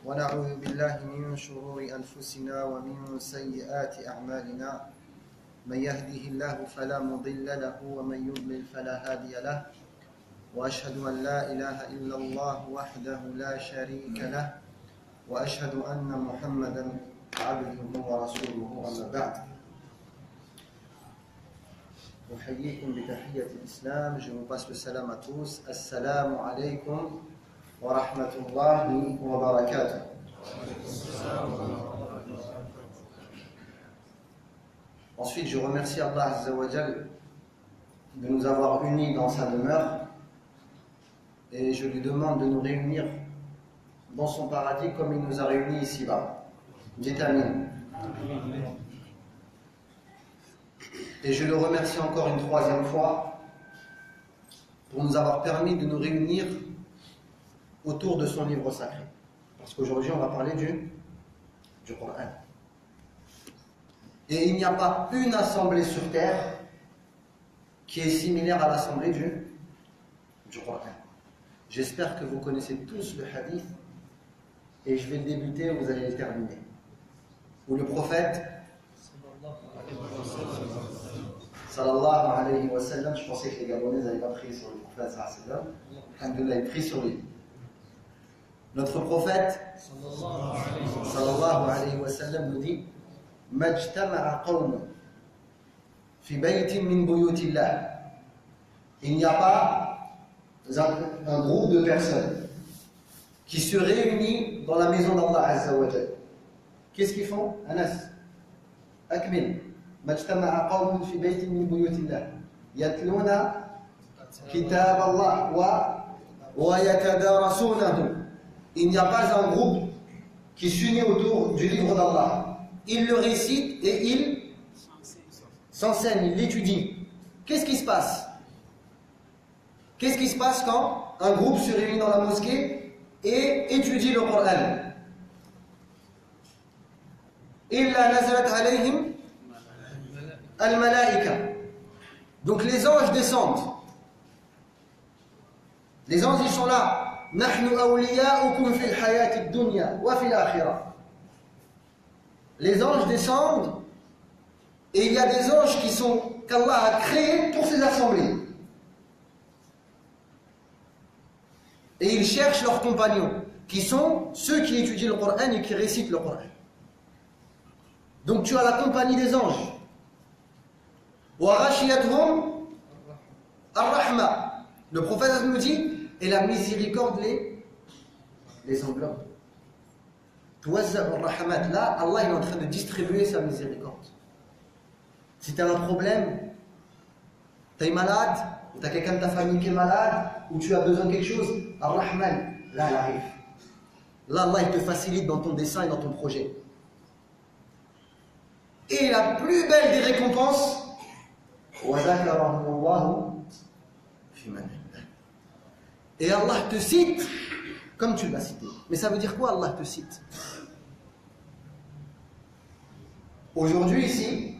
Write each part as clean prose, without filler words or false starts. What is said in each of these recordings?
ونعوذ بالله من شرور أنفسنا ومن سيئات أعمالنا من يهده الله فلا مضل له ومن يضلل فلا هادي له وأشهد أن لا إله إلا الله وحده لا شريك له وأشهد أن محمدا عبده ورسوله أما بعد أحييكم بتحية الإسلام. Je vous passe le salam à tous. Assalamu alaikum wa rahmatullahi wa barakatuh. Ensuite, je remercie Allah Azza wa Jal de nous avoir unis dans sa demeure et je lui demande de nous réunir dans son paradis comme il nous a réunis ici-bas. Dites Amin. Et je le remercie encore une troisième fois pour nous avoir permis de nous réunir autour de son livre sacré. Parce qu'aujourd'hui, on va parler du Coran. Et il n'y a pas une assemblée sur terre qui est similaire à l'assemblée du Coran. J'espère que vous connaissez tous le hadith et je vais le débuter et vous allez le terminer. Où le prophète sallallahu alayhi wa sallam, je pensais que les Gabonais n'avaient pas pris sur le prophète sallallahu alayhi wa sallam. Alhamdulillah, il prie sur lui. Notre prophète sallallahu alayhi wa sallam nous dit Majtama'a qawm fi baytin min buyutillah. Il n'y a pas un groupe de personnes qui se réunissent dans la maison d'Allah Azza wa Jal. Qu'est-ce qu'ils font? Anas, Akmil. مجتمع قوم في بيت من بيوت الله يتلون كتاب الله ويتدارسونه. Il n'y a pas un groupe qui s'unit autour du livre d'Allah. Il le récite et il s'enseigne, il l'étudie. Qu'est-ce qui se passe? Qu'est-ce qui se passe quand un groupe se réunit dans la mosquée et étudie le Coran? إلا نزلت عليهم Al-Malaika. Donc les anges descendent. Les anges ils sont là. Nahnu awliya'ukum fil hayati dunya wa fil akhirah. Les anges descendent et il y a des anges qu'Allah a créés pour ces assemblées. Et ils cherchent leurs compagnons qui sont ceux qui étudient le Coran et qui récitent le Coran. Donc tu as la compagnie des anges. Le prophète nous dit, et la miséricorde les englobe. Là, Allah est en train de distribuer sa miséricorde. Si tu as un problème, tu es malade, ou tu as quelqu'un de ta famille qui est malade, ou tu as besoin de quelque chose, Ar-Rahman, là, elle arrive. Là, Allah, il te facilite dans ton dessein et dans ton projet. Et la plus belle des récompenses, et Allah te cite comme tu l'as cité. Mais ça veut dire quoi Allah te cite? Aujourd'hui ici,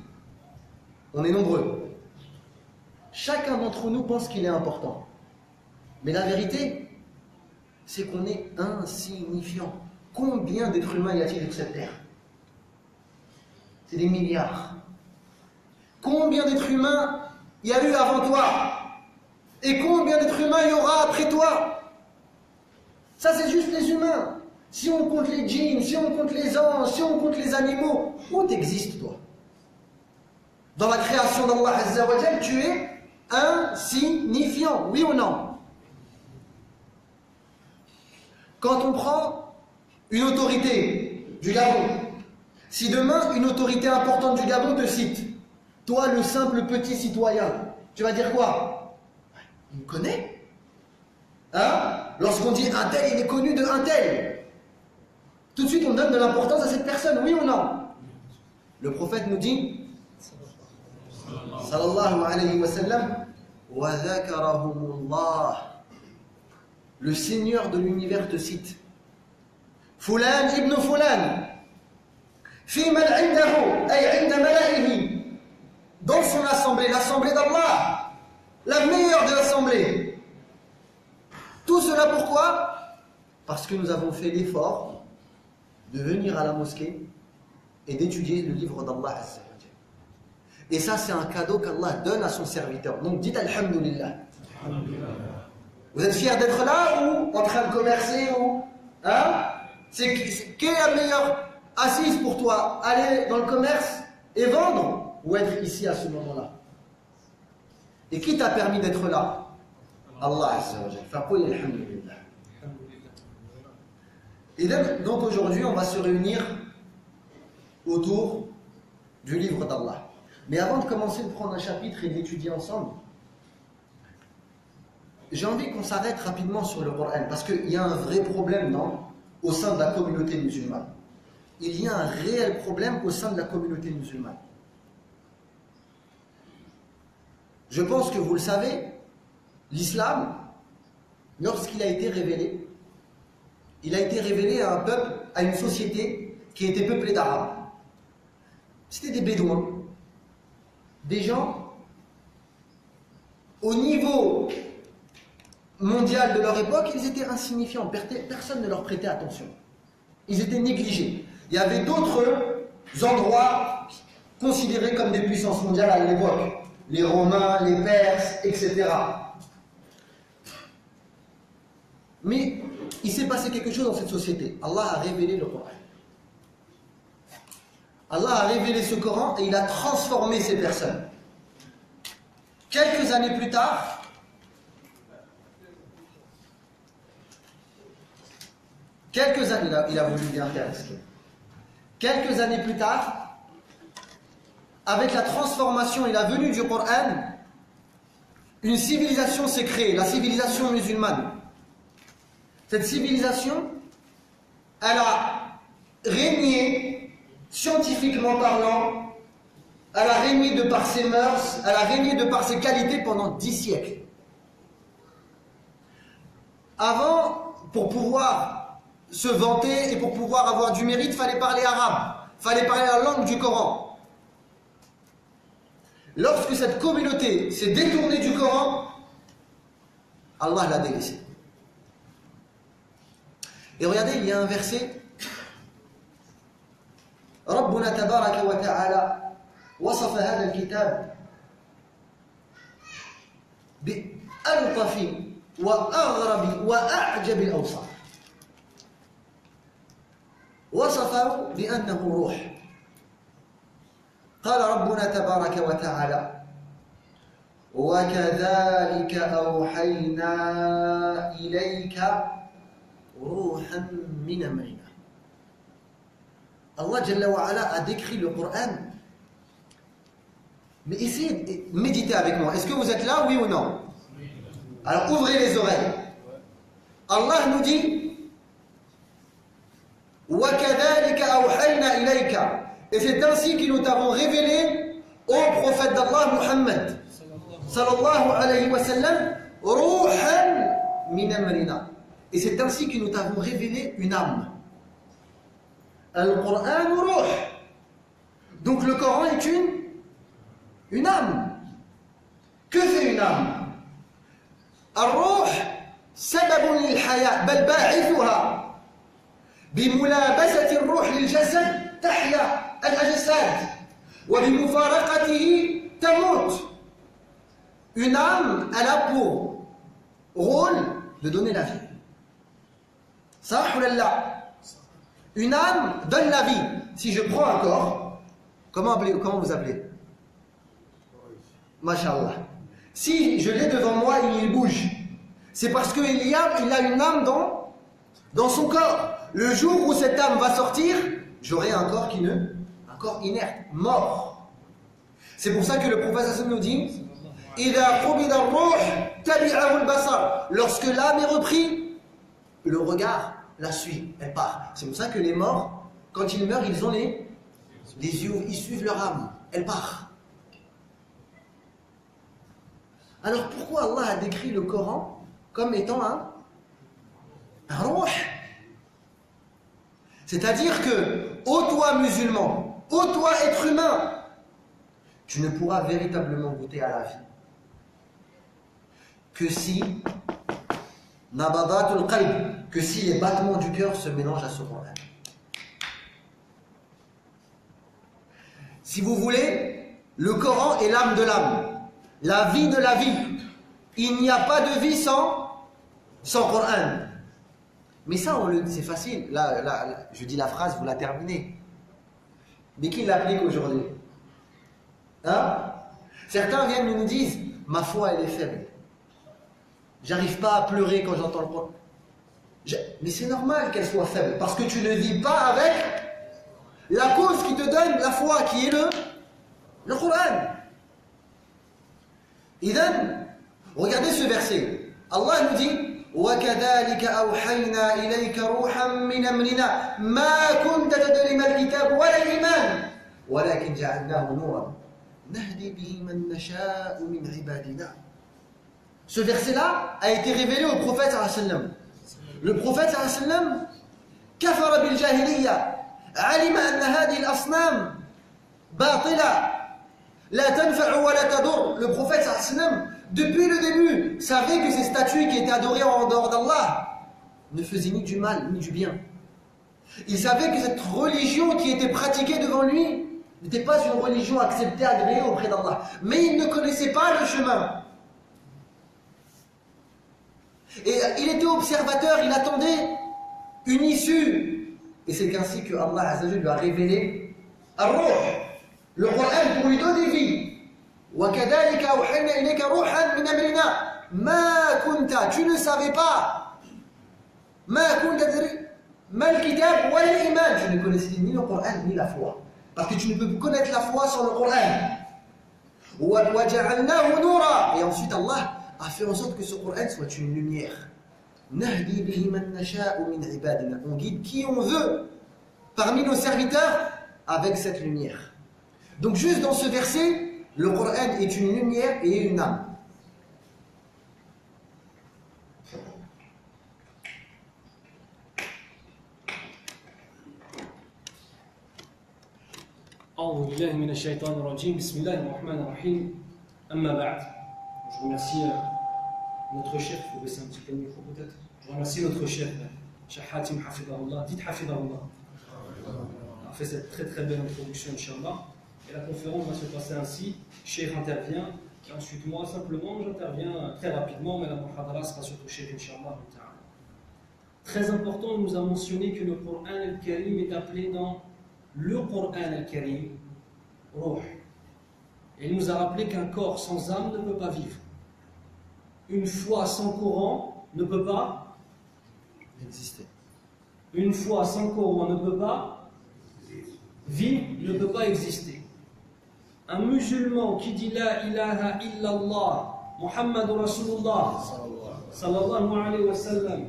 on est nombreux. Chacun d'entre nous pense qu'il est important. Mais la vérité, c'est qu'on est insignifiant. Combien d'êtres humains y a-t-il sur cette terre? C'est des milliards. Combien d'êtres humains il y a eu avant toi? Et combien d'êtres humains il y aura après toi? Ça, c'est juste les humains. Si on compte les djinns, si on compte les anges, si on compte les animaux, où t'existes, toi? Dans la création d'Allah Azza wa Jal, tu es insignifiant, oui ou non? Quand on prend une autorité du Gabon, si demain une autorité importante du Gabon te cite, toi, le simple petit citoyen, tu vas dire quoi? Il me connaît? Hein? Lorsqu'on dit un tel, il est connu de un tel. Tout de suite, on donne de l'importance à cette personne, oui ou non? Le prophète nous dit, sallallahu alayhi wa sallam, wa dhakarahumullah. Le Seigneur de l'univers te cite. Fulan ibn Fulan. Fi man indahu, ay inda mala'ihi. Dans son assemblée, l'assemblée d'Allah, la meilleure de l'assemblée. Tout cela pourquoi? Parce que nous avons fait l'effort de venir à la mosquée et d'étudier le livre d'Allah Azza wa Jalla. Et ça, c'est un cadeau qu'Allah donne à son serviteur. Donc dites Alhamdulillah. Vous êtes fiers d'être là ou en train de commercer ou hein? Quelle est la meilleure assise pour toi? Aller dans le commerce et vendre ou être ici à ce moment-là? Et qui t'a permis d'être là? Allah Azza wa Jalla. Faqul alhamdulillah. Et donc aujourd'hui, on va se réunir autour du livre d'Allah. Mais avant de commencer de prendre un chapitre et d'étudier ensemble, j'ai envie qu'on s'arrête rapidement sur le Coran, parce qu'il y a un vrai problème au sein de la communauté musulmane. Il y a un réel problème au sein de la communauté musulmane. Je pense que vous le savez, l'islam, lorsqu'il a été révélé, il a été révélé à un peuple, à une société qui était peuplée d'Arabes. C'était des Bédouins, des gens au niveau mondial de leur époque, ils étaient insignifiants, personne ne leur prêtait attention. Ils étaient négligés. Il y avait d'autres endroits considérés comme des puissances mondiales à l'époque, les Romains, les Perses, etc. Mais il s'est passé quelque chose dans cette société. Allah a révélé le Coran. Allah a révélé ce Coran et il a transformé ces personnes. Quelques années plus tard, il a voulu bien faire. Quelques années plus tard, avec la transformation et la venue du Coran, une civilisation s'est créée, la civilisation musulmane. Cette civilisation, elle a régné, scientifiquement parlant, elle a régné de par ses mœurs, elle a régné de par ses qualités pendant 10 siècles. Avant, pour pouvoir se vanter et pour pouvoir avoir du mérite, il fallait parler arabe, il fallait parler la langue du Coran. Lorsque cette communauté s'est détournée du Coran, Allah l'a délaissé. Et regardez, il y a un verset. ربنا تبارك وتعالى وصف هذا الكتاب بألطف وأغرب وأعجب الأوصاف. وصفه بأنه روح. قال ربنا تبارك وتعالى وكذلك أوحينا إليك روحا من أمرنا. Allah Jalla wa Ala a décrit le Coran. Mais essayez de méditer avec moi. Est-ce que vous êtes là, oui ou non? Alors ouvrez les oreilles. Allah nous dit وَكَذَلِكَ أَوْحَيْنَا إِلَيْكَ. Et c'est ainsi que nous t'avons révélé au prophète d'Allah Muhammad sallallahu alayhi wa sallam ruhan min amrina. Et c'est ainsi que nous t'avons révélé une âme. Al-Qur'an ruh. Donc le Coran est une âme. Que fait une âme? Al-ruh sababun lil-haya bal ba'ithuha. بملابسة الروح للجسد تحيا الأجساد وبمفارقته تموت. Une âme, elle a pour rôle de donner la vie. Sah ou la? Une âme donne la vie. Si je prends un corps, comment vous appelez? Masha'Allah. Si je l'ai devant moi et il bouge, c'est parce qu'il a une âme dans son corps. Le jour où cette âme va sortir, j'aurai un corps un corps inerte, mort. C'est pour ça que le prophète nous dit lorsque l'âme est reprise, le regard la suit, elle part. C'est pour ça que les morts, quand ils meurent, ils ont les yeux, ils suivent leur âme, elle part. Alors pourquoi Allah a décrit le Coran comme étant un ruh? C'est-à-dire que, ô toi musulman, ô toi être humain, tu ne pourras véritablement goûter à la vie que si nabadatul qalb, que si les battements du cœur se mélangent à ce Coran. Si vous voulez, le Coran est l'âme de l'âme, la vie de la vie. Il n'y a pas de vie sans Coran. Mais ça, c'est facile. Là, je dis la phrase, vous la terminez. Mais qui l'applique aujourd'hui? Hein? Certains viennent et nous disent, ma foi, elle est faible. J'arrive pas à pleurer quand j'entends le Coran. Mais c'est normal qu'elle soit faible, parce que tu ne vis pas avec la cause qui te donne la foi, qui est le Coran. Idhan, regardez ce verset. Allah nous dit, وَكَذَلِكَ أَوْحَيْنَا إِلَيْكَ رُوحًا مِّنْ أَمْرِنَا مَا كُنْتَ تَدْرِي مَا الْكِتَابُ وَلَا الْإِيمَانُ وَلَكِنْ جَعَلْنَاهُ نُورًا نَهْدِي بِهِ مَن نَّشَاءُ مِنْ عِبَادِنَا. Ce verset-là a été révélé au prophète sallallahu alayhi wa sallam. Le prophète sallallahu alayhi wa sallam كفر بالجاهلية علم أن هذه الأصنام باطلة لا تنفع ولا تضر. Le prophète sallallahu alayhi wa sallam, depuis le début, savait que ces statues qui étaient adorées en dehors d'Allah ne faisaient ni du mal ni du bien. Il savait que cette religion qui était pratiquée devant lui n'était pas une religion acceptée, agréée auprès d'Allah. Mais il ne connaissait pas le chemin. Et il était observateur, il attendait une issue. Et c'est ainsi que Allah Azza wa Jalla lui a révélé Ar-Ruh, le Coran, pour lui donner vie. وَكَذَلِكَ أَوْحَيْنَا إِلَيْكَ رُوحًا مِّنْ أَمْرِنَا مَا كُنْتَ, tu ne savais pas. مَا كُنْتَ تَدْرِي مَا الْكِتَابُ وَلَا الْإِيمَانُ, tu ne connaissais ni le Coran ni la foi. Parce que tu ne peux connaître la foi sans le Coran. وَجَعَلْنَاهُ نُورًا, et ensuite Allah a fait en sorte que ce Coran soit une lumière. نَهْدِي بِهِ مَن نَّشَاءُ مِنْ عِبَادِنَا, on guide qui on veut parmi nos serviteurs avec cette lumière. Donc juste dans ce verset, le Coran est une lumière et une âme. أعوذ بالله من الشيطان الرجيم بسم الله الرحمن الرحيم أما بعد. Je remercie notre chef, il faut baisser un petit peu le micro peut-être. Je remercie notre chef, Cheikh Hatim Hafidahullah. Dites Hafidahullah. On a fait cette très très belle introduction, Inch'Allah. Et la conférence va se passer ainsi. Cheikh intervient, et ensuite moi simplement j'interviens très rapidement, mais la muhadara sera surtout Cheikh, Inch'Allah. Très important, il nous a mentionné que le Coran al-Karim est appelé dans le Coran al-Karim Ruh. Et il nous a rappelé qu'un corps sans âme ne peut pas vivre. Une foi sans Coran ne peut pas exister. Une foi sans Coran ne peut pas vivre, ne peut pas exister. Un musulman qui dit La ilaha illallah Muhammad Rasulullah sallallahu alayhi wa sallam,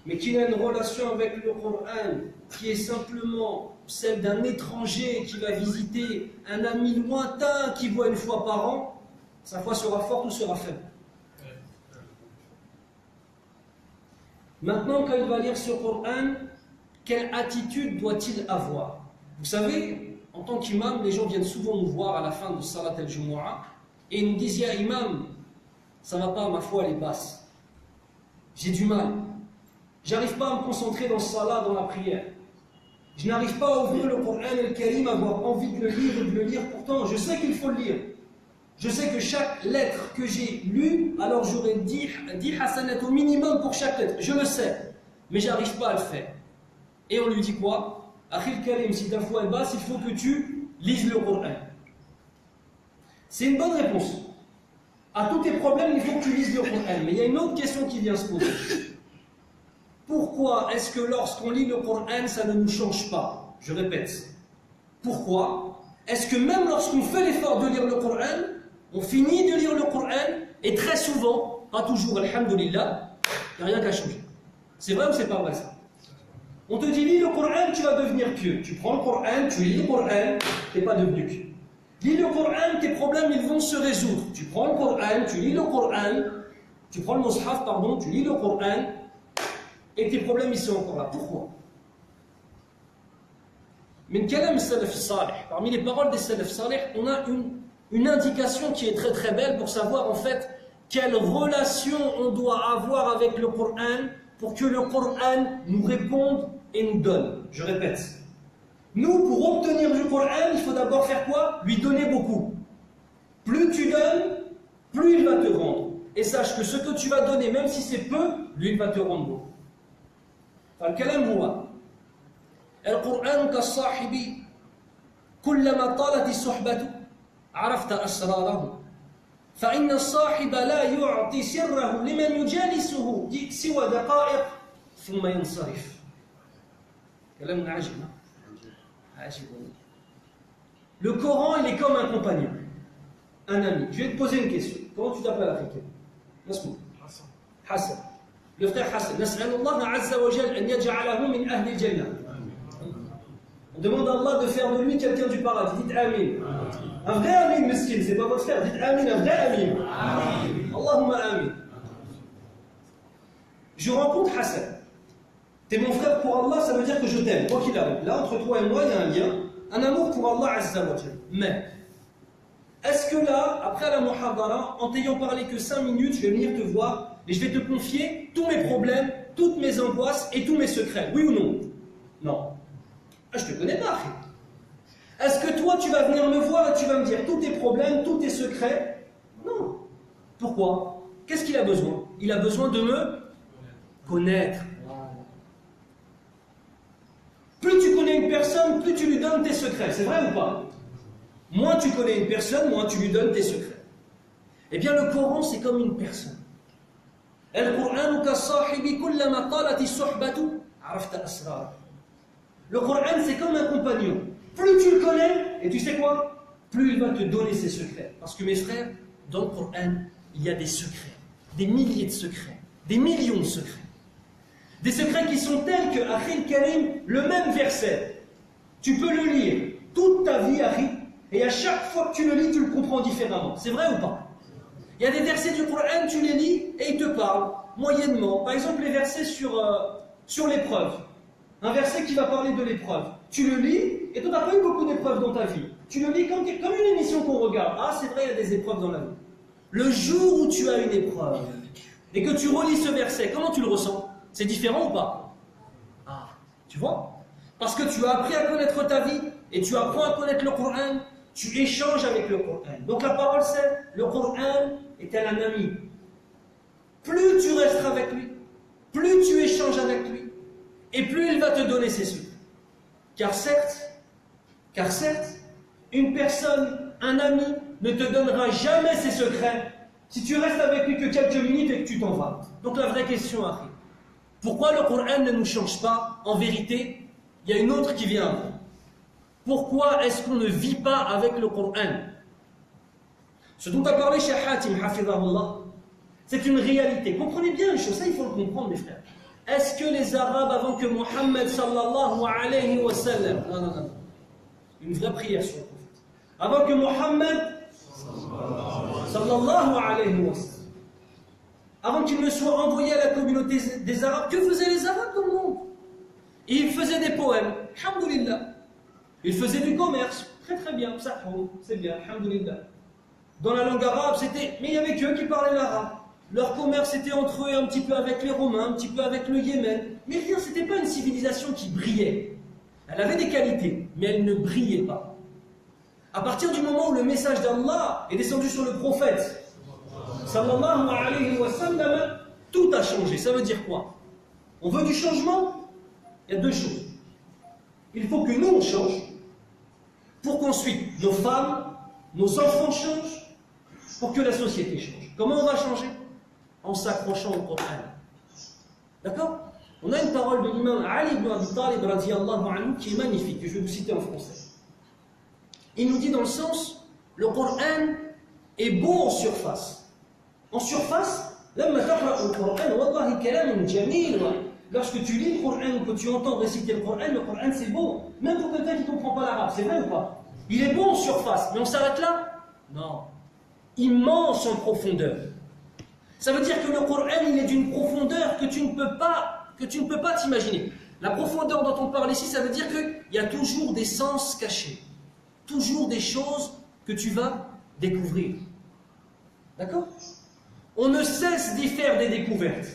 mais qui a une relation avec le Coran qui est simplement celle d'un étranger qui va visiter un ami lointain qui voit une fois par an, sa foi sera forte ou sera faible. Maintenant, quand il va lire ce Coran, quelle attitude doit-il avoir? Vous savez, en tant qu'imam, les gens viennent souvent nous voir à la fin de Salat al-Jumu'ah et ils nous disent Ya imam, ça va pas, ma foi elle est basse. J'ai du mal. J'arrive pas à me concentrer dans ce salat, dans la prière. Je n'arrive pas à ouvrir le Coran al-Karim, à avoir envie de le lire et de le lire. Pourtant, je sais qu'il faut le lire. Je sais que chaque lettre que j'ai lue, alors j'aurai 10 hasanat au minimum pour chaque lettre. Je le sais, mais j'arrive pas à le faire. Et on lui dit quoi? Akhil Karim, si ta foi est basse, il faut que tu lises le Coran. C'est une bonne réponse. À tous tes problèmes, il faut que tu lises le Coran. Mais il y a une autre question qui vient se poser. Pourquoi est-ce que lorsqu'on lit le Coran, ça ne nous change pas? Je répète. Pourquoi est-ce que même lorsqu'on fait l'effort de lire le Coran, on finit de lire le Coran et très souvent, pas toujours, alhamdoulilah, il n'y a rien qu'à changer? C'est vrai ou c'est pas vrai ça? On te dit lis le Coran, tu vas devenir pieux. Tu prends le Coran, tu lis le Coran, tu n'es pas devenu pieux. Lis le Coran, tes problèmes ils vont se résoudre. Tu prends le Coran, tu lis le Coran, tu prends le Mus'haf, pardon, tu lis le Coran, et tes problèmes ils sont encore là. Pourquoi? Min kalam salaf salih, parmi les paroles des salaf salih, on a une indication qui est très très belle pour savoir en fait quelle relation on doit avoir avec le Coran pour que le Coran nous réponde et nous donne. Je répète. Nous, pour obtenir du Coran, il faut d'abord faire quoi? Lui donner beaucoup. Plus tu donnes, plus il va te rendre. Et sache que ce que tu vas donner, même si c'est peu, lui il va te rendre beaucoup. فالكلام هو القرآن كالصاحب كلما طالت الصحبة عرفت أسراره فإن الصاحب لا يعطي سره لمن يجالسه سوى دقائق ثم ينصرف. كلام عجيب. Le Coran, il est comme un compagnon, un ami. Je vais te poser une question. Comment tu t'appelles, Africain? Hassan. Le frère Hassan. نسأل الله عز وجل أن يجعله من أهل الجنة. On demande à Allah de faire de lui quelqu'un du paradis. Dites Amin. Un vrai Amin, mesquine, c'est pas votre frère. Dites Amin, un vrai Amin. Allahumma Amin. Je rencontre Hassan. T'es mon frère pour Allah, ça veut dire que je t'aime, quoi qu'il arrive. Là, entre toi et moi, il y a un lien, un amour pour Allah Azza wa Jal. Mais, est-ce que là, après la muhadara, en t'ayant parlé que 5 minutes, je vais venir te voir et je vais te confier tous mes problèmes, toutes mes angoisses et tous mes secrets? Oui ou non? Non. Ah, je te connais pas, frère. Est-ce que toi, tu vas venir me voir et tu vas me dire tous tes problèmes, tous tes secrets? Non. Pourquoi? Qu'est-ce qu'il a besoin? Il a besoin de me connaître. Plus tu connais une personne, plus tu lui donnes tes secrets. C'est vrai ou pas? Moins tu connais une personne, moins tu lui donnes tes secrets. Eh bien, le Coran, c'est comme une personne. Le Coran, c'est comme un compagnon. Plus tu le connais, et tu sais quoi? Plus il va te donner ses secrets. Parce que mes frères, dans le Coran, il y a des secrets. Des milliers de secrets. Des millions de secrets. Des secrets qui sont tels que, Akhil Karim, le même verset, tu peux le lire toute ta vie, Akhil, et à chaque fois que tu le lis, tu le comprends différemment. C'est vrai ou pas? Il y a des versets du Coran, tu les lis et ils te parlent moyennement. Par exemple, les versets sur l'épreuve. Un verset qui va parler de l'épreuve. Tu le lis et tu n'as pas eu beaucoup d'épreuves dans ta vie. Tu le lis comme une émission qu'on regarde. Ah, c'est vrai, il y a des épreuves dans la vie. Le jour où tu as une épreuve et que tu relis ce verset, comment tu le ressens? C'est différent ou pas? Ah, tu vois? Parce que tu as appris à connaître ta vie et tu apprends à connaître le Coran, tu échanges avec le Coran. Donc la parole c'est, le Coran est tel un ami. Plus tu resteras avec lui, plus tu échanges avec lui, et plus il va te donner ses secrets. Car certes, une personne, un ami, ne te donnera jamais ses secrets si tu restes avec lui que quelques minutes et que tu t'en vas. Donc la vraie question arrive. Pourquoi le Coran ne nous change pas? En vérité, il y a une autre qui vient après. Pourquoi est-ce qu'on ne vit pas avec le Coran? Ce dont a parlé Cheikh Hatim, hafidhahullah, c'est une réalité. Comprenez bien une chose, ça il faut le comprendre, mes frères. Est-ce que les Arabes, avant que Mohammed sallallahu alayhi wa sallam, non, une vraie prière sur le prophète, avant que Mohammed sallallahu alayhi wa sallam, avant qu'il ne soit envoyé à la communauté des Arabes, que faisaient les Arabes dans le monde? Ils faisaient des poèmes, alhamdoulilah. Ils faisaient du commerce, très très bien, c'est bien, alhamdoulilah. Dans la langue arabe, c'était... Mais il y avait qu'eux qui parlaient l'arabe. Leur commerce était entre eux, un petit peu avec les Romains, un petit peu avec le Yémen. Mais rien, c'était pas une civilisation qui brillait. Elle avait des qualités, mais elle ne brillait pas. À partir du moment où le message d'Allah est descendu sur le prophète, sallallahu alayhi wa sallam, tout a changé. Ça veut dire quoi? On veut du changement? Il y a deux choses. Il faut que nous, on change, pour qu'ensuite nos femmes, nos enfants changent, pour que la société change. Comment on va changer? En s'accrochant au Coran. D'accord? On a une parole de l'imam Ali ibn Abi Talib radiyallahu anhu qui est magnifique, que je vais vous citer en français. Il nous dit dans le sens, le Coran est beau en surface. En surface, lorsque tu lis le Coran ou que tu entends réciter le Coran c'est beau. Même pour quelqu'un qui ne comprend pas l'arabe, c'est vrai ou pas? Il est beau en surface, mais on s'arrête là? Non. Immense en profondeur. Ça veut dire que le Coran, il est d'une profondeur que tu ne peux pas t'imaginer. La profondeur dont on parle ici, ça veut dire qu'il y a toujours des sens cachés. Toujours des choses que tu vas découvrir. D'accord? On ne cesse d'y faire des découvertes.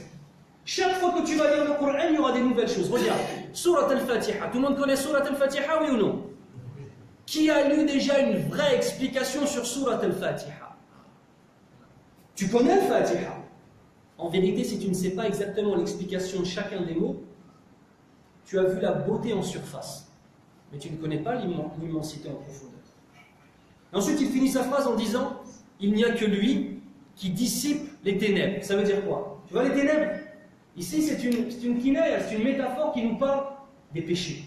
Chaque fois que tu vas lire le Coran, il y aura des nouvelles choses. Regarde, Surat al-Fatiha. Tout le monde connaît Surat al-Fatiha, oui ou non? Qui a lu déjà une vraie explication sur Surat al-Fatiha? Tu connais al-Fatiha? En vérité, si tu ne sais pas exactement l'explication de chacun des mots, tu as vu la beauté en surface, mais tu ne connais pas l'immensité en profondeur. Ensuite, il finit sa phrase en disant « Il n'y a que lui qui dissipe les ténèbres ». Ça veut dire quoi? Tu vois les ténèbres? Ici, c'est une kinaya, c'est une métaphore qui nous parle des péchés.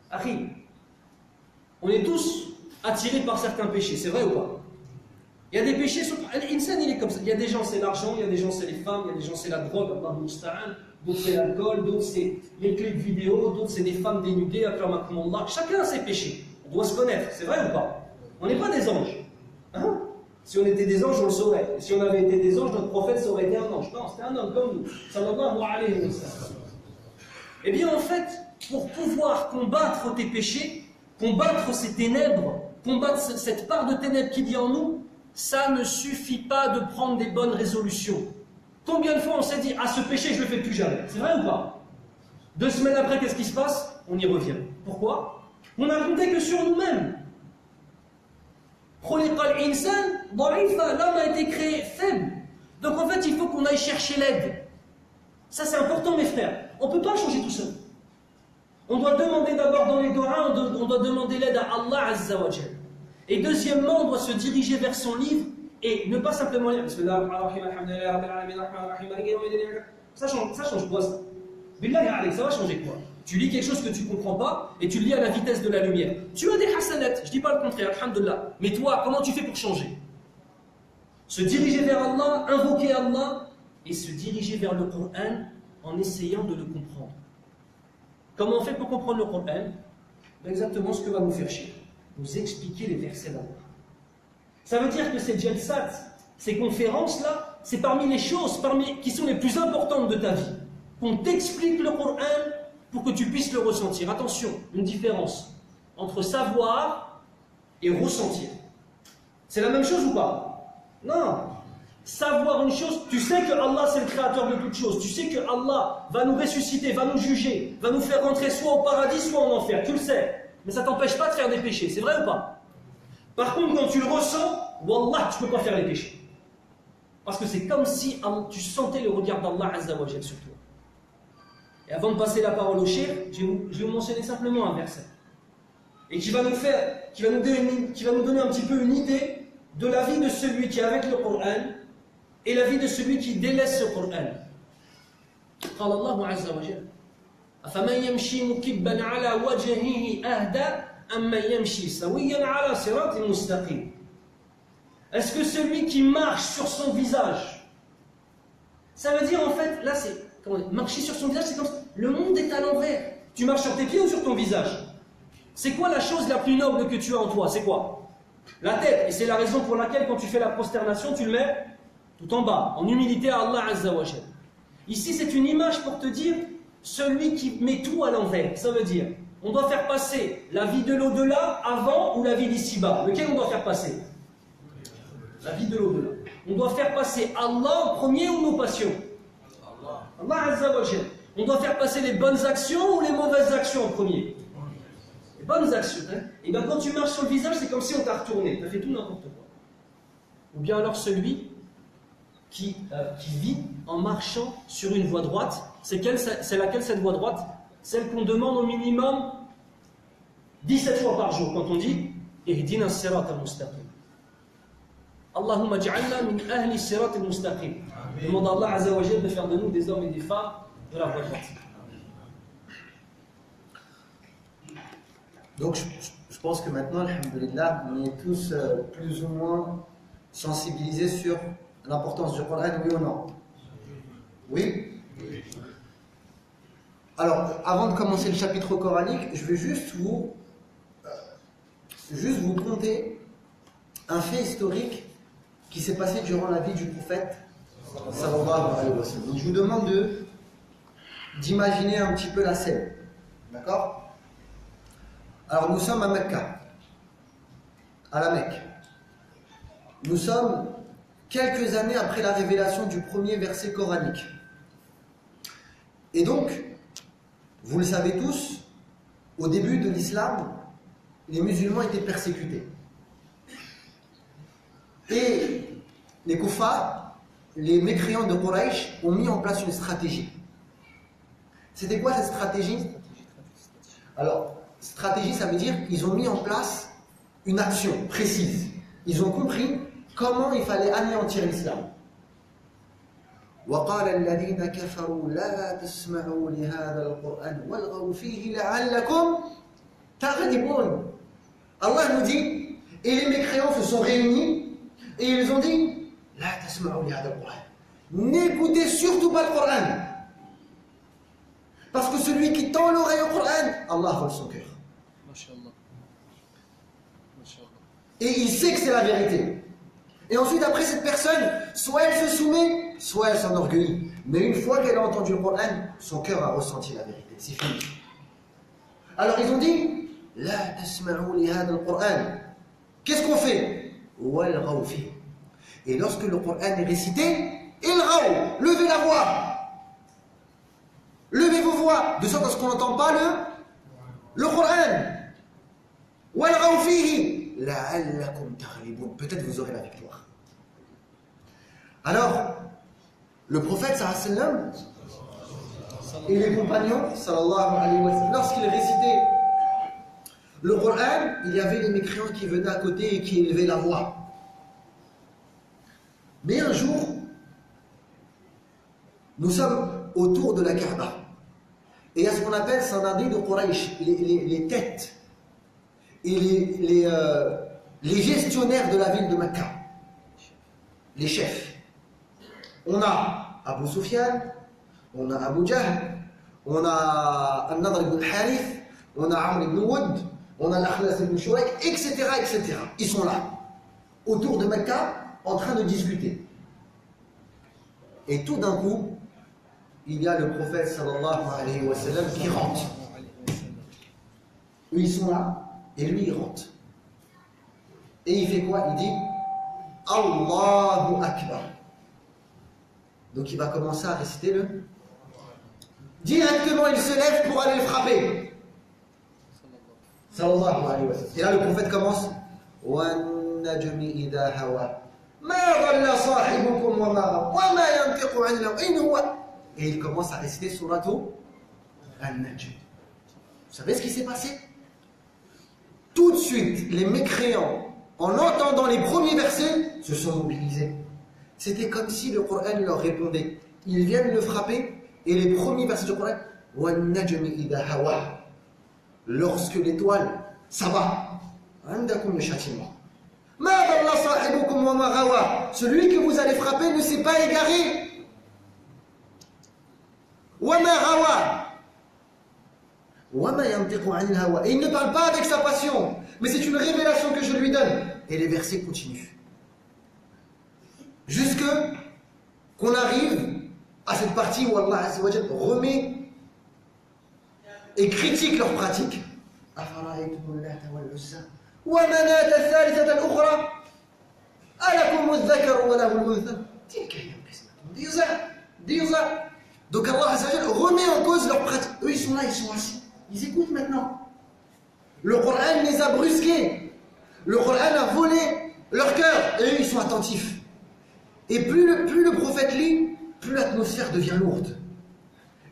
Akhi, on est tous attirés par certains péchés, c'est vrai ou pas? Il y a des péchés, l'insan il est comme ça. Il y a des gens c'est l'argent, il y a des gens c'est les femmes, il y a des gens c'est la drogue, Allah musta'an, d'autres c'est l'alcool, d'autres c'est les clips vidéo, d'autres c'est des femmes dénudées, akramakumullah. Chacun a ses péchés. On doit se connaître, c'est vrai ou pas? On n'est pas des anges. Hein? Si on était des anges, on le saurait. Et si on avait été des anges, notre prophète ça aurait été un ange. Non, c'était un homme comme nous. Sallallahu alayhi wa sallam. Eh bien en fait, pour pouvoir combattre tes péchés, combattre ces ténèbres, combattre cette part de ténèbres qu'il y a en nous, ça ne suffit pas de prendre des bonnes résolutions. Combien de fois on s'est dit « Ah, ce péché, je ne le fais plus jamais ». C'est vrai ou pas? 2 semaines après, qu'est-ce qui se passe? On y revient. Pourquoi? On n'a compté que sur nous-mêmes. L'homme a été créé faible. Donc en fait, il faut qu'on aille chercher l'aide. Ça, c'est important, mes frères. On ne peut pas changer tout seul. On doit demander d'abord dans les doigts, on doit demander l'aide à Allah Azza wa Jal. Et deuxièmement, on doit se diriger vers son livre et ne pas simplement lire. Ça change quoi ça? Billah, ça va changer quoi? Tu lis quelque chose que tu ne comprends pas et tu le lis à la vitesse de la lumière. Tu as des hasanat, je ne dis pas le contraire, alhamdulillah. Mais toi, comment tu fais pour changer? Se diriger vers Allah, invoquer Allah et se diriger vers le Coran en essayant de le comprendre. Comment on fait pour comprendre le Coran? Exactement ce que va nous faire Cheikh. Nous expliquer les versets d'Allah. Ça veut dire que ces jalsat, ces conférences-là, c'est parmi les choses qui sont les plus importantes de ta vie. Qu'on t'explique le Coran pour que tu puisses le ressentir. Attention, une différence entre savoir et ressentir. C'est la même chose ou pas? Non. Savoir une chose, tu sais que Allah c'est le créateur de toutes choses. Tu sais que Allah va nous ressusciter, va nous juger, va nous faire rentrer soit au paradis, soit en enfer. Tu le sais. Mais ça ne t'empêche pas de faire des péchés, c'est vrai ou pas? Par contre, quand tu le ressens, wallah, tu ne peux pas faire les péchés. Parce que c'est comme si tu sentais le regard d'Allah Azza wa Jal sur toi. Et avant de passer la parole au cheikh, je vais vous mentionner simplement un verset. Et qui va nous donner un petit peu une idée de la vie de celui qui est avec le Coran et la vie de celui qui délaisse ce Coran. قال الله عز وجل أفمن يمشي مكبا على وجهه أهدى أم من يمشي سويا على صراط مستقيم. Est-ce que celui qui marche sur son visage, ça veut dire en fait, là c'est, marcher sur son visage, c'est comme ça, le monde est à l'envers. Tu marches sur tes pieds ou sur ton visage? C'est quoi la chose la plus noble que tu as en toi? C'est quoi? La tête. Et c'est la raison pour laquelle quand tu fais la prosternation, tu le mets tout en bas, en humilité à Allah Azza wa Jal. Ici c'est une image pour te dire, celui qui met tout à l'envers, ça veut dire, on doit faire passer la vie de l'au-delà avant ou la vie d'ici-bas. Lequel on doit faire passer? La vie de l'au-delà. On doit faire passer Allah en premier ou nos passions? Allah Azza wa Jal. On doit faire passer les bonnes actions ou les mauvaises actions en premier? Les bonnes actions. Hein? Et bien quand tu marches sur le visage, c'est comme si on t'a retourné. Tu as fait tout n'importe quoi. Ou bien alors celui qui vit en marchant sur une voie droite. C'est laquelle cette voie droite? Celle qu'on demande au minimum 17 fois par jour quand on dit Ihdina as-sirat al-mustaqim. Allahumma ja'alna min ahli as-sirat al-mustaqim. Demande à Allah Azza wa Jalla de faire de nous des hommes et des femmes de la voie droite. Donc je pense que maintenant, alhamdulillah, on est tous plus ou moins sensibilisés sur l'importance du Coran, oui ou non? Oui? Alors, avant de commencer le chapitre coranique, je vais juste vous conter un fait historique qui s'est passé durant la vie du prophète sallallahu alayhi wa sallam. Donc, je vous demande d'imaginer un petit peu la scène. D'accord? Alors, nous sommes à Mecca, à la Mecque. Nous sommes quelques années après la révélation du premier verset coranique. Et donc, Vous le savez tous, au début de l'islam, les musulmans étaient persécutés. Et les kuffars, les mécréants de Quraysh, ont mis en place une stratégie. C'était quoi cette stratégie? Alors, stratégie, ça veut dire qu'ils ont mis en place une action précise. Ils ont compris comment il fallait anéantir l'islam. وقال الذين كفروا لا تسمعوا لهذا القرآن والغوا فيه لعلكم تغلبون. Allah nous dit, et les mécréants se sont réunis et ils ont dit, لا تسمعوا لهذا القرآن. N'écoutez surtout pas le Coran. Parce que celui qui tend l'oreille au Coran, Allah vole son cœur. Et il sait que c'est la vérité. Et ensuite, après cette personne, soit elle se soumet, soit elle s'enorgueillit. Mais une fois qu'elle a entendu le Coran, son cœur a ressenti la vérité. C'est fini. Alors ils ont dit, La tasma'u li hada al-Qur'an. Qu'est-ce qu'on fait? Walghaw fihi. Et lorsque le Coran est récité, ilghaw, levez la voix. Levez vos voix, de sorte à ce qu'on n'entend pas le Coran. Walghaw fihi. La'allakum taghlibun. Peut-être vous aurez la victoire. Alors, le prophète sallallahu alayhi wa sallam et les compagnons sallallahu alayhi wa sallam, lorsqu'ils récitaient le Coran, il y avait les mécréants qui venaient à côté et qui élevaient la voix. Mais un jour, nous sommes autour de la Kaaba. Et il y a ce qu'on appelle, c'est un abri de Quraysh, les têtes et les gestionnaires de la ville de Mecca, les chefs. On a Abu Sufyan, on a Abu Jahl, on a An-Nadr ibn Harith, on a Amr ibn Wood, on a l'Akhlas ibn Shurayk, etc., etc. Ils sont là, autour de Mecca, en train de discuter. Et tout d'un coup, il y a le prophète sallallahu alayhi wa sallam qui rentre. Eux, ils sont là, et lui, il rentre. Et il fait quoi? Il dit Allahu Akbar. Donc il va commencer à réciter le. Directement, il se lève pour aller le frapper. Sallallahu alayhi wa sallam. Et là, le prophète commence Wan-najmi idha hawa. Ma dhalla sahibukum wa ma yantiqu 'anil hawa in huwa. Et il commence à réciter suratu An-Najm. Vous savez ce qui s'est passé? Tout de suite, les mécréants, en entendant les premiers versets, se sont mobilisés. C'était comme si le Coran leur répondait. Ils viennent le frapper, et les premiers versets du Coran, Wan-najmi idha hawa. Lorsque l'étoile s'abat, indakum le châtiment. Ma dhalla sahibukum wa ma ghawa. Celui que vous allez frapper ne s'est pas égaré. Wa ma ghawa. Wa ma yantiqu 'anil hawa. Et il ne parle pas avec sa passion, mais c'est une révélation que je lui donne. Et les versets continuent. Jusque qu'on arrive à cette partie où Allah Azza wa Jalla remet et critique leur pratique. أفرأيتم اللات والعزى ومناة الثالثة الأخرى ألكم الذكر وله الأنثى تلك هي القسمة ضيزى. Donc Allah Azza wa Jalla remet en cause leur pratique. Eux ils sont là, ils sont assis, ils écoutent maintenant. Le Coran les a brusqués, le Coran a volé leur cœur, et eux ils sont attentifs. Et plus le prophète lit, plus l'atmosphère devient lourde.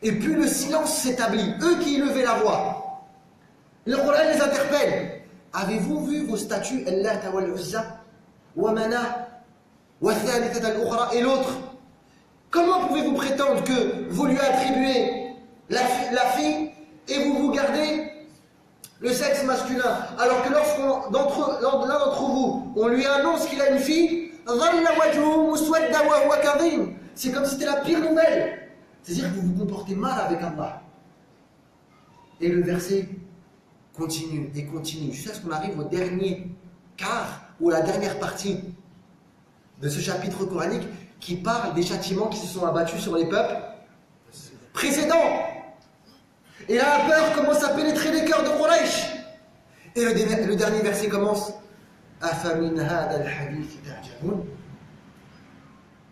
Et plus le silence s'établit. Eux qui élevaient la voix. Le Coran les interpelle. Avez-vous vu vos statues Al-Lat wal-Uzza wa Mana wa Thalithat al-Ukhra et l'autre? Comment pouvez-vous prétendre que vous lui attribuez la fille et vous gardez le sexe masculin, alors que lorsqu'un d'entre vous, on lui annonce qu'il a une fille, c'est comme si c'était la pire nouvelle. C'est-à-dire que vous vous comportez mal avec Allah. Et le verset continue et continue, jusqu'à ce qu'on arrive au dernier quart, ou à la dernière partie de ce chapitre coranique, qui parle des châtiments qui se sont abattus sur les peuples précédents. Et là, la peur commence à pénétrer les cœurs de Quraysh. Et le dernier verset commence Afamin hada al-hadith ta'jabun.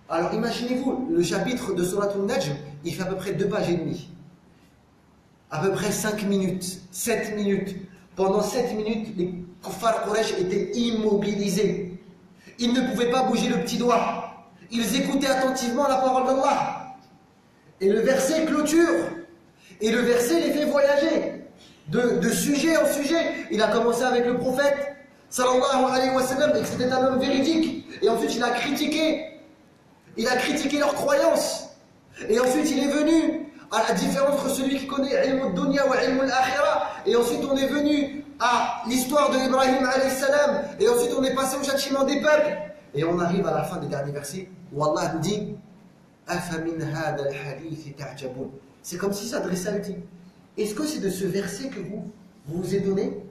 Alors imaginez-vous, le chapitre de Surat An-Najm, il fait à peu près 2 pages et demie. à peu près 5 minutes, 7 minutes. Pendant 7 minutes, les kuffar Quraysh étaient immobilisés. Ils ne pouvaient pas bouger le petit doigt. Ils écoutaient attentivement la parole d'Allah. Et le verset clôture. Et le verset les fait voyager de sujet en sujet. Il a commencé avec le prophète, sallallahu alayhi wa sallam, et que c'était un homme véridique. Et ensuite, il a critiqué leurs croyances. Et ensuite, il est venu à la différence entre celui qui connaît ilm al-dunya wa ilm al-akhirah. Et ensuite, on est venu à l'histoire de Ibrahim alayhi salam. Et ensuite, on est passé au châtiment des peuples. Et on arrive à la fin des derniers versets où Allah nous dit Afamin hada al-hadith ta'jabun. C'est comme si ça s'adressait à lui. Est-ce que c'est de ce verset que vous vous étonnez?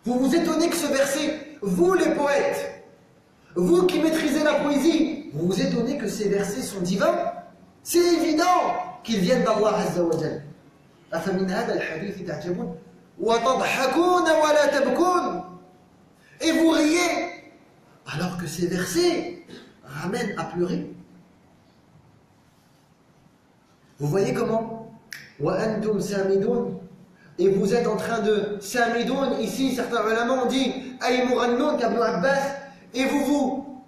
Vous vous étonnez que ce verset, vous les poètes, vous qui maîtrisez la poésie, vous vous étonnez que ces versets sont divins? C'est évident qu'ils viennent d'Allah Azza wa Jal. Afamin hada al-hadith ta'jabun wa tadhakun wa la tabkun. Et vous riez alors que ces versets ramènent à pleurer. Vous voyez comment? Wa antum samidun. Et vous êtes en train de samidun. Ici, certains ulama ont dit ay mughannoun qu'Ibn Abbas. Et vous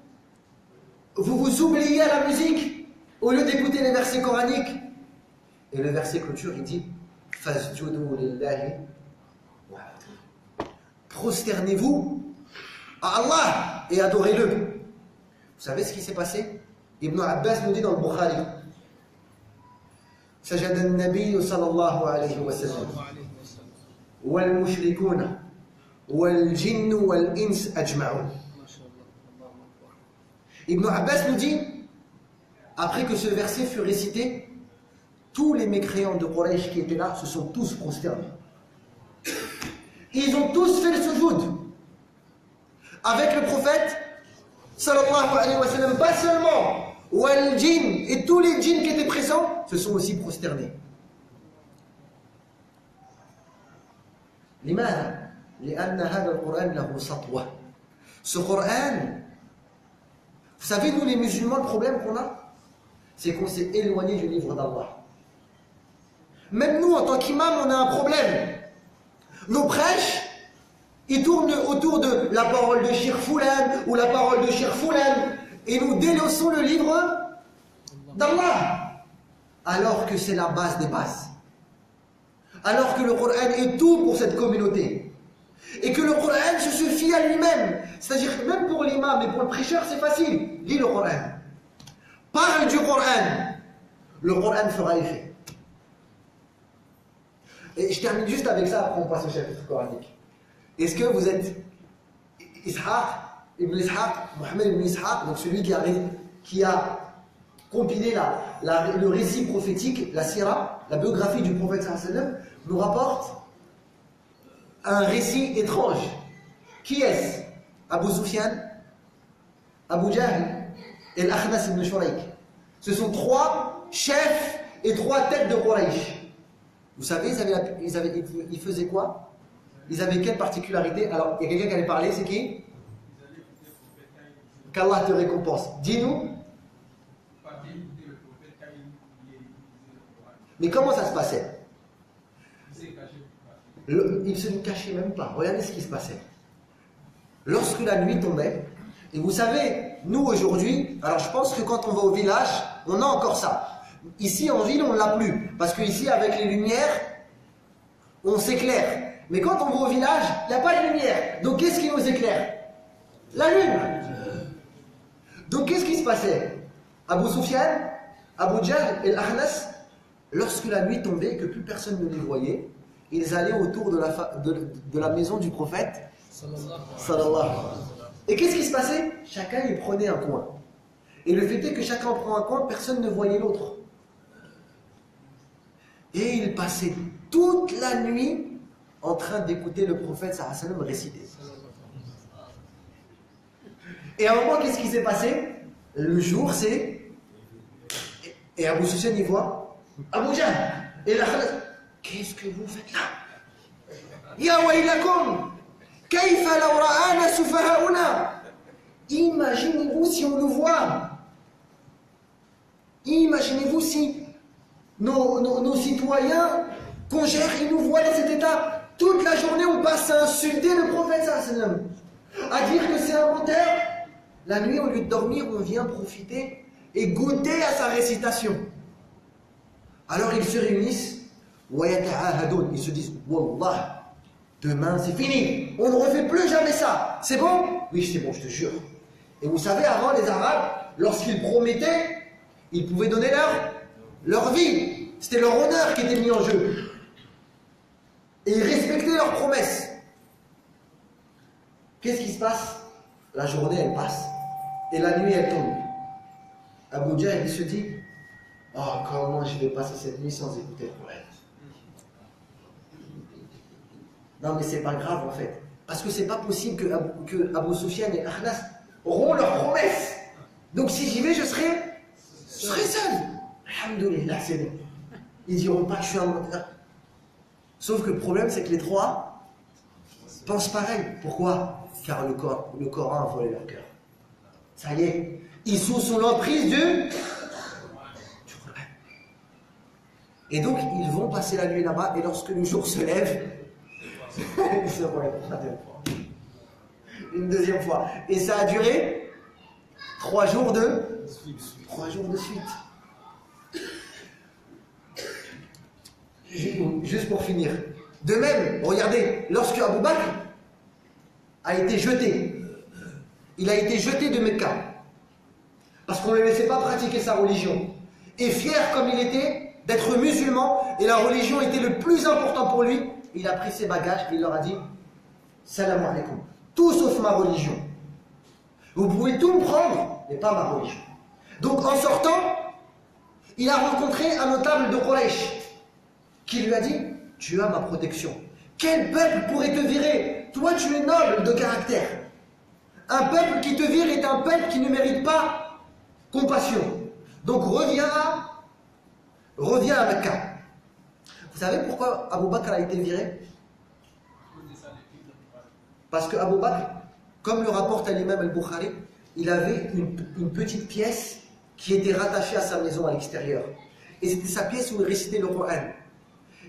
oubliez à la musique au lieu d'écouter les versets coraniques. Et le verset clôture, il dit fasjudu lillahi wa prosternez-vous à Allah et adorez-le. Vous savez ce qui s'est passé? Ibn Abbas nous dit dans le Bukhari سجد النبي صلى الله عليه وسلم والمشركون والجن والإنس أجمعون. Ibn Abbas nous dit, après que ce verset fut récité, tous les mécréants de Quraysh qui étaient là se sont tous prosternés. Ils ont tous fait le sujoud avec le prophète sallallahu alayhi wa sallam, pas seulement wal jinn, et tous les djinns qui étaient présents se sont aussi prosternés. لماذا؟ لأن هذا القرآن له سطوة. Ce Coran, vous savez, nous les musulmans, le problème qu'on a, c'est qu'on s'est éloigné du livre d'Allah. Même nous, en tant qu'imam, on a un problème. Nos prêches, ils tournent autour de la parole de Cheikh Foulan ou la parole de Cheikh Foulan, et nous délaissons le livre d'Allah, alors que c'est la base des bases. Alors que le Coran est tout pour cette communauté. Et que le Coran se suffit à lui-même. C'est-à-dire que même pour l'imam et pour le prêcheur, c'est facile. Lis le Coran. Parle du Coran. Le Coran fera effet. Et je termine juste avec ça, après on passe au chapitre coranique. Est-ce que vous êtes Ibn Ishaq, Mohammed ibn Ishaq, donc celui qui a compilé le récit prophétique, la sira, la biographie du prophète sallallahu alayhi wa sallam, nous rapporte un récit étrange. Qui est-ce? Abu Sufyan, Abu Jahl et l'Akhnas ibn Shuraik. Ce sont 3 chefs et 3 têtes de Quraysh. Vous savez, ils faisaient quoi? Ils avaient quelle particularité? Alors, il y a quelqu'un qui allait parler, c'est qui? Qu'Allah te récompense. Dis-nous. Mais comment ça se passait? Il se cachait même pas. Regardez ce qui se passait. Lorsque la nuit tombait, et vous savez, nous aujourd'hui, alors je pense que quand on va au village, on a encore ça. Ici en ville, on ne l'a plus. Parce qu'ici, avec les lumières, on s'éclaire. Mais quand on va au village, il n'y a pas de lumière. Donc qu'est-ce qui nous éclaire? La lune. Donc qu'est-ce qui se passait? Abu Sufyan, Abu Jahl et l'Akhnas, lorsque la nuit tombait et que plus personne ne les voyait, ils allaient autour de la maison du prophète sallallahu. Et qu'est-ce qui se passait? Chacun il prenait un coin. Et le fait est que chacun prend un coin, personne ne voyait l'autre. Et ils passaient toute la nuit en train d'écouter le prophète sallallahu alayhi wa sallam réciter. Et à un moment, qu'est-ce qui s'est passé? Le jour, c'est... Et Abu Sufyan y voit Abu Jahl. Et la Khalas, qu'est-ce que vous faites là? Ya waylakum, kayfa law ra'ana sufahauna. Imaginez-vous si on nous voit. Imaginez-vous si nos citoyens congère, il nous voit dans cet état. Toute la journée, on passe à insulter le prophète, à dire que c'est un menteur. La nuit, au lieu de dormir, on vient profiter et goûter à sa récitation. Alors ils se réunissent, ils se disent, Wallah, demain c'est fini, on ne refait plus jamais ça. C'est bon? Oui, c'est bon, je te jure. Et vous savez, avant, les Arabes, lorsqu'ils promettaient, ils pouvaient donner leur vie. C'était leur honneur qui était mis en jeu. Et ils respectaient leurs promesses. Qu'est-ce qui se passe? La journée, elle passe. Et la nuit, elle tombe. Abu Jahl, il se dit, oh, comment je vais passer cette nuit sans écouter le Coran? Non, mais c'est pas grave en fait. Parce que c'est pas possible que Abu Sufyan et Akhnas auront leurs promesses. Donc si j'y vais, je serai seul. Alhamdoulilah, c'est bon. Ils diront pas que je suis un menteur. Sauf que le problème, c'est que les trois pensent pareil. Pourquoi? Car le Coran a volé leur cœur. Ça y est, ils sont sous l'emprise du Coran. Et donc, ils vont passer la nuit là-bas, et lorsque le jour se lève, ils se relèvent une deuxième fois. Et ça a duré 3 jours de suite. Juste pour finir. De même, regardez, lorsque Abu Bakr a été jeté, il a été jeté de Mecca, parce qu'on ne le laissait pas pratiquer sa religion. Et fier comme il était d'être musulman, et la religion était le plus important pour lui, il a pris ses bagages et il leur a dit Salam alaikum, tout sauf ma religion. Vous pouvez tout me prendre, mais pas ma religion. Donc en sortant, il a rencontré un notable de Quraysh qui lui a dit tu as ma protection. Quel peuple pourrait te virer? Toi, tu es noble de caractère. Un peuple qui te vire est un peuple qui ne mérite pas compassion. Donc reviens à Mecca. Vous savez pourquoi Abu Bakr a été viré? Parce que Abu Bakr, comme le rapporte l'imam al-Bukhari, il avait une petite pièce qui était rattachée à sa maison à l'extérieur. Et c'était sa pièce où il récitait le Coran.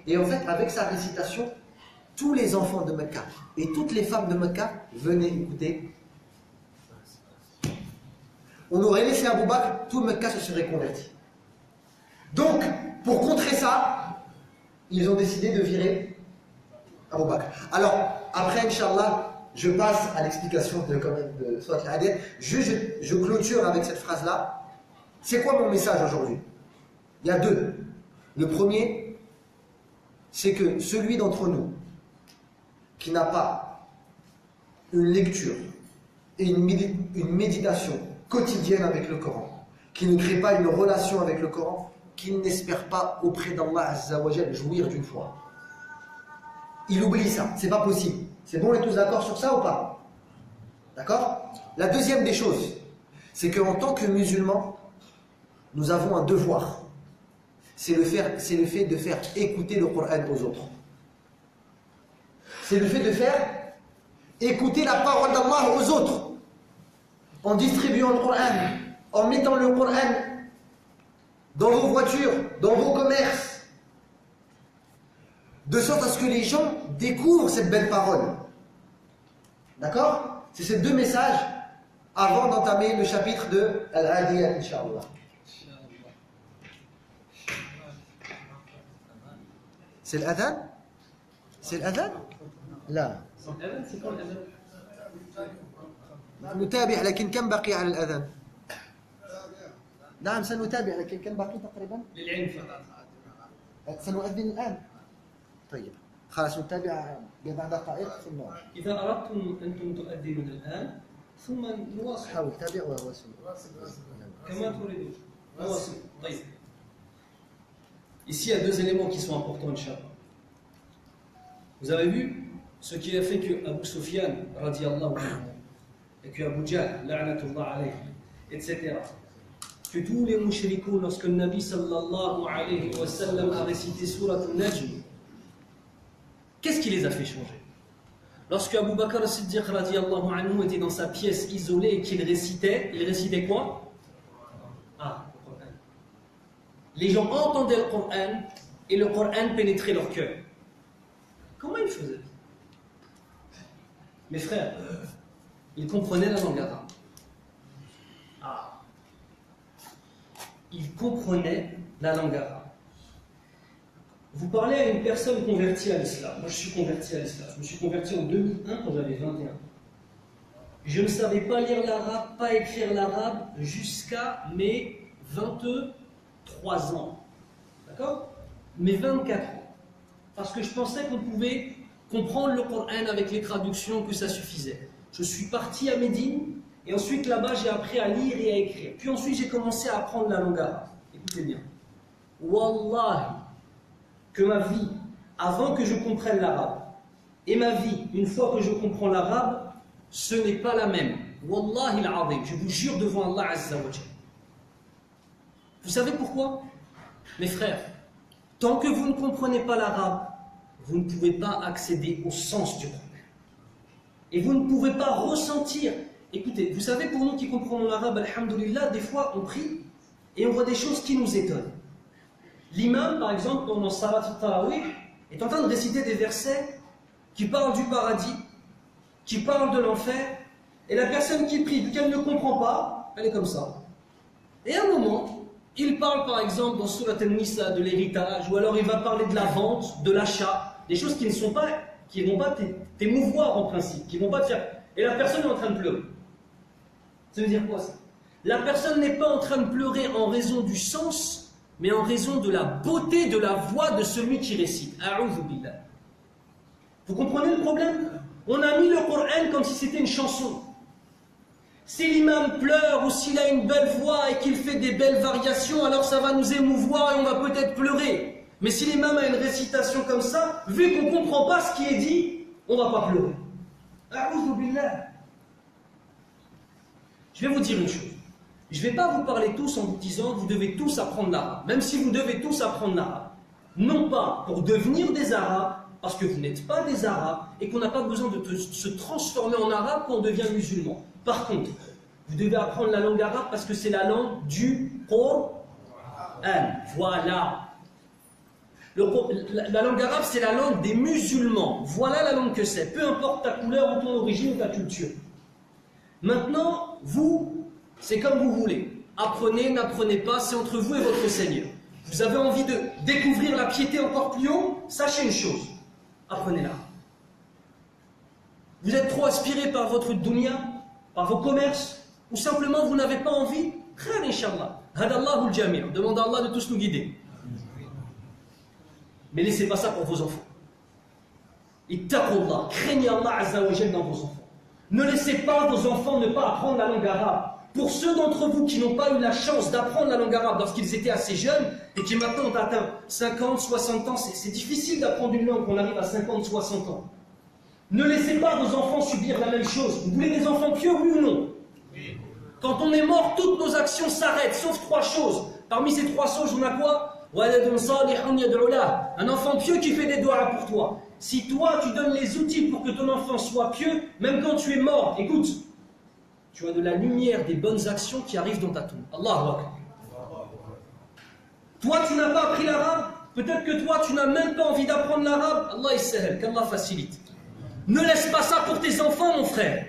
Et en fait, avec sa récitation, tous les enfants de Mecca et toutes les femmes de Mecca venaient écouter. On aurait laissé Abu Bakr, tout Mecca se serait converti. Donc, pour contrer ça, ils ont décidé de virer Abu Bakr. Alors, après, Inch'Allah, je passe à l'explication de Surat al-Hadid. Je clôture avec cette phrase-là. C'est quoi mon message aujourd'hui? Il y a deux. Le premier, c'est que celui d'entre nous qui n'a pas une lecture et une méditation quotidienne avec le Coran, qui ne crée pas une relation avec le Coran, qui n'espère pas auprès d'Allah Azza wa Jal jouir d'une foi, il oublie ça, c'est pas possible. C'est bon, on est tous d'accord sur ça ou pas? D'accord? La deuxième des choses, c'est qu'en tant que musulmans, nous avons un devoir. C'est le fait de faire écouter le Coran aux autres. C'est le fait de faire écouter la parole d'Allah aux autres. En distribuant le Coran, en mettant le Coran dans vos voitures, dans vos commerces, de sorte à ce que les gens découvrent cette belle parole. D'accord? C'est ces deux messages avant d'entamer le chapitre de Al-Adiyat, Inch'Allah. C'est l'adhan? C'est l'adhan? لا. نتابع لكن كم بقي على الأذان؟ نعم سنتابع لكن كم بقي تقريبا؟ للعلم فقط. سنؤذن الآن. طيب خلاص نتابع بضع دقائق ثم إذا أردتم أنتم تؤذنون الآن ثم نواصل. حاول تابع وواصل. كما تريدون. نواصل. طيب. Ici, il y a deux éléments qui sont importants, Inch'Allah. Vous avez vu ce qui a fait que Abu Sufyan, radiallahu anhu, et que Abu Jahl, la'natullah alayhi, etc., que tous les mushrikoun, lorsque le Nabi sallallahu alayhi wa sallam a récité Surat al-Najm, qu'est-ce qui les a fait changer? Lorsque Abu Bakr as-Siddiq, radiallahu anhu, était dans sa pièce isolée et qu'il récitait, il récitait quoi? Ah, le Coran. Les gens entendaient le Coran, et le Coran pénétrait leur cœur. Comment ils faisaient? Mes frères, ils comprenaient la langue arabe. Ah. Ils comprenaient la langue arabe. Vous parlez à une personne convertie à l'islam. Moi, je suis converti à l'islam. Je me suis converti en 2001 quand j'avais 21. Je ne savais pas lire l'arabe, pas écrire l'arabe jusqu'à mes 23 ans. D'accord? Mes 24 ans. Parce que je pensais qu'on pouvait comprendre le Coran avec les traductions, que ça suffisait. Je suis parti à Médine et ensuite là-bas j'ai appris à lire et à écrire. Puis ensuite j'ai commencé à apprendre la langue arabe. Écoutez bien. Wallahi, que ma vie, avant que je comprenne l'arabe, et ma vie, une fois que je comprends l'arabe, ce n'est pas la même. Wallahi al-azim, je vous jure devant Allah Azza wa Jalla. Vous savez pourquoi? Mes frères, tant que vous ne comprenez pas l'arabe, vous ne pouvez pas accéder au sens du Coran. Et vous ne pouvez pas ressentir. Écoutez, vous savez, pour nous qui comprenons l'arabe, alhamdoulilah, des fois on prie et on voit des choses qui nous étonnent. L'imam, par exemple, pendant Salat al-Tarawih, est en train de réciter des versets qui parlent du paradis, qui parlent de l'enfer, et la personne qui prie, vu qu'elle ne comprend pas, elle est comme ça. Et à un moment, il parle par exemple dans Surat al-Nisa de l'héritage, ou alors il va parler de la vente, de l'achat, des choses qui ne vont pas t'émouvoir en principe, qui ne vont pas te faire. Et la personne est en train de pleurer. Ça veut dire quoi ça? La personne n'est pas en train de pleurer en raison du sens, mais en raison de la beauté de la voix de celui qui récite. A'udhu billah. Vous comprenez le problème? On a mis le Coran comme si c'était une chanson. Si l'imam pleure ou s'il a une belle voix et qu'il fait des belles variations, alors ça va nous émouvoir et on va peut-être pleurer. Mais si l'imam a une récitation comme ça, vu qu'on ne comprend pas ce qui est dit, on ne va pas pleurer. A'udhu billah. Je vais vous dire une chose. Je ne vais pas vous parler tous en vous disant que vous devez tous apprendre l'arabe. Même si vous devez tous apprendre l'arabe. Non pas pour devenir des arabes, parce que vous n'êtes pas des arabes et qu'on n'a pas besoin de se transformer en arabe quand on devient musulman. Par contre, vous devez apprendre la langue arabe parce que c'est la langue du Coran. Voilà. La langue arabe, c'est la langue des musulmans. Voilà la langue que c'est. Peu importe ta couleur ou ton origine ou ta culture. Maintenant, vous, c'est comme vous voulez. Apprenez, n'apprenez pas, c'est entre vous et votre Seigneur. Vous avez envie de découvrir la piété encore plus haut? Sachez une chose. Apprenez-la. Vous êtes trop aspiré par votre dunya, par vos commerces, ou simplement vous n'avez pas envie? Khair, Inch'Allah. Hadallahu al-Jami'. Demandez à Allah de tous nous guider. Mais laissez pas ça pour vos enfants. Ittaqullah. Craignez Allah Azza wa Jalla dans vos enfants. Ne laissez pas vos enfants ne pas apprendre la langue arabe. Pour ceux d'entre vous qui n'ont pas eu la chance d'apprendre la langue arabe lorsqu'ils étaient assez jeunes et qui maintenant ont atteint 50, 60 ans, c'est difficile d'apprendre une langue quand on arrive à 50, 60 ans. Ne laissez pas vos enfants subir la même chose. Vous voulez des enfants pieux, oui ou non? Oui. Quand on est mort, toutes nos actions s'arrêtent, sauf 3 choses. Parmi ces 3 choses, on a quoi? Un enfant pieux qui fait des doigts pour toi. Si toi, tu donnes les outils pour que ton enfant soit pieux, même quand tu es mort, écoute, tu as de la lumière des bonnes actions qui arrivent dans ta tombe. Allahu Akbar. Toi, tu n'as pas appris l'arabe. Peut-être que toi, tu n'as même pas envie d'apprendre l'arabe. Allah yissahel, qu'Allah facilite. Ne laisse pas ça pour tes enfants, mon frère.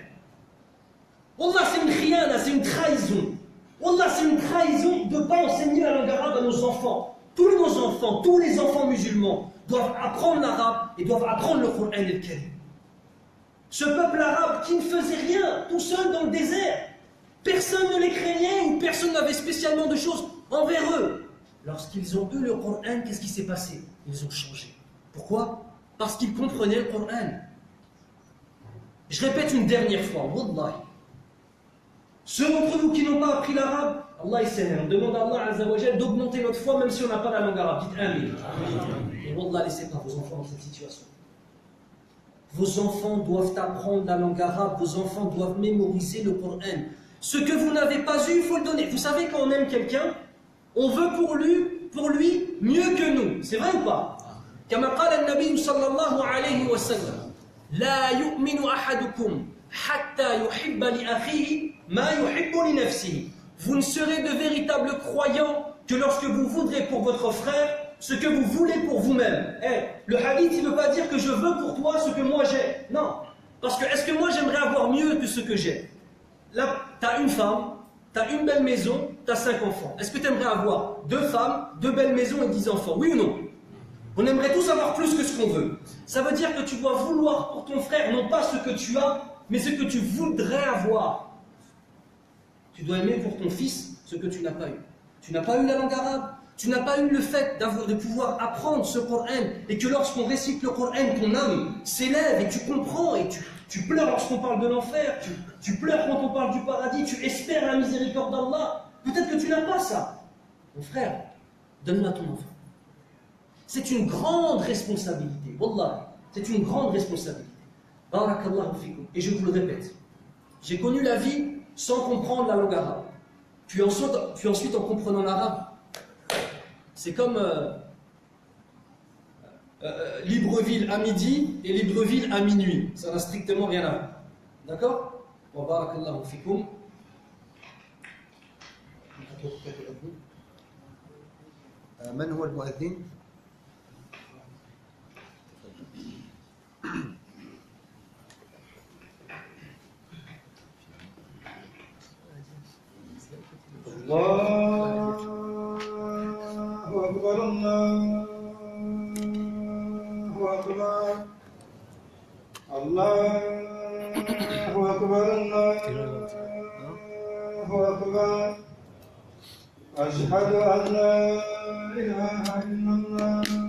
Wallah, c'est une khiyana, c'est une trahison. Wallah, c'est une trahison de ne pas enseigner la langue arabe à nos enfants. Tous nos enfants, tous les enfants musulmans doivent apprendre l'arabe et doivent apprendre le Coran et le Karim. Ce peuple arabe qui ne faisait rien, tout seul dans le désert, personne ne les craignait ou personne n'avait spécialement de choses envers eux. Lorsqu'ils ont eu le Coran, qu'est-ce qui s'est passé? Ils ont changé. Pourquoi? Parce qu'ils comprenaient le Coran. Je répète une dernière fois, wallahi. Ceux d'entre vous qui n'ont pas appris l'arabe, Allah on demande à Allah Azza wa Jal d'augmenter notre foi même si on n'a pas la langue arabe. Dites Amin. Et wallah, laissez pas vos enfants dans cette situation. Vos enfants doivent apprendre la langue arabe, vos enfants doivent mémoriser le Coran. Ce que vous n'avez pas eu, il faut le donner. Vous savez, quand on aime quelqu'un, on veut pour lui mieux que nous. C'est vrai ou pas? Comme قال النبي صلى الله عليه وسلم لا يؤمن أحدكم حتى يحب لأخيه ما يحب لنفسه. Vous ne serez de véritables croyants que lorsque vous voudrez pour votre frère ce que vous voulez pour vous-même. Le hadith, il ne veut pas dire que je veux pour toi ce que moi j'ai. Non. Parce que est-ce que moi j'aimerais avoir mieux que ce que j'ai? Là, tu as une femme, tu as une belle maison, tu as 5 enfants. Est-ce que tu aimerais avoir 2 femmes, 2 belles maisons et 10 enfants? Oui ou non? On aimerait tous avoir plus que ce qu'on veut. Ça veut dire que tu dois vouloir pour ton frère non pas ce que tu as, mais ce que tu voudrais avoir. Tu dois aimer pour ton fils ce que tu n'as pas eu. Tu n'as pas eu la langue arabe, tu n'as pas eu le fait de pouvoir apprendre ce Coran, et que lorsqu'on récite le Coran, ton âme s'élève et tu comprends, et tu pleures lorsqu'on parle de l'enfer, tu pleures quand on parle du paradis, tu espères la miséricorde d'Allah. Peut-être que tu n'as pas ça. Mon frère, donne-moi ton enfant. C'est une grande responsabilité. Wallah, c'est une grande responsabilité. Barakallahu fikum. Et je vous le répète, j'ai connu la vie sans comprendre la langue arabe. Puis ensuite en comprenant l'arabe, c'est comme Libreville à midi et Libreville à minuit. Ça n'a strictement rien à voir. D'accord? Wa barakallahu fikum. من هو المؤذن؟ الله أكبر الله أكبر الله أكبر الله أكبر أشهد أن لا إله إلا الله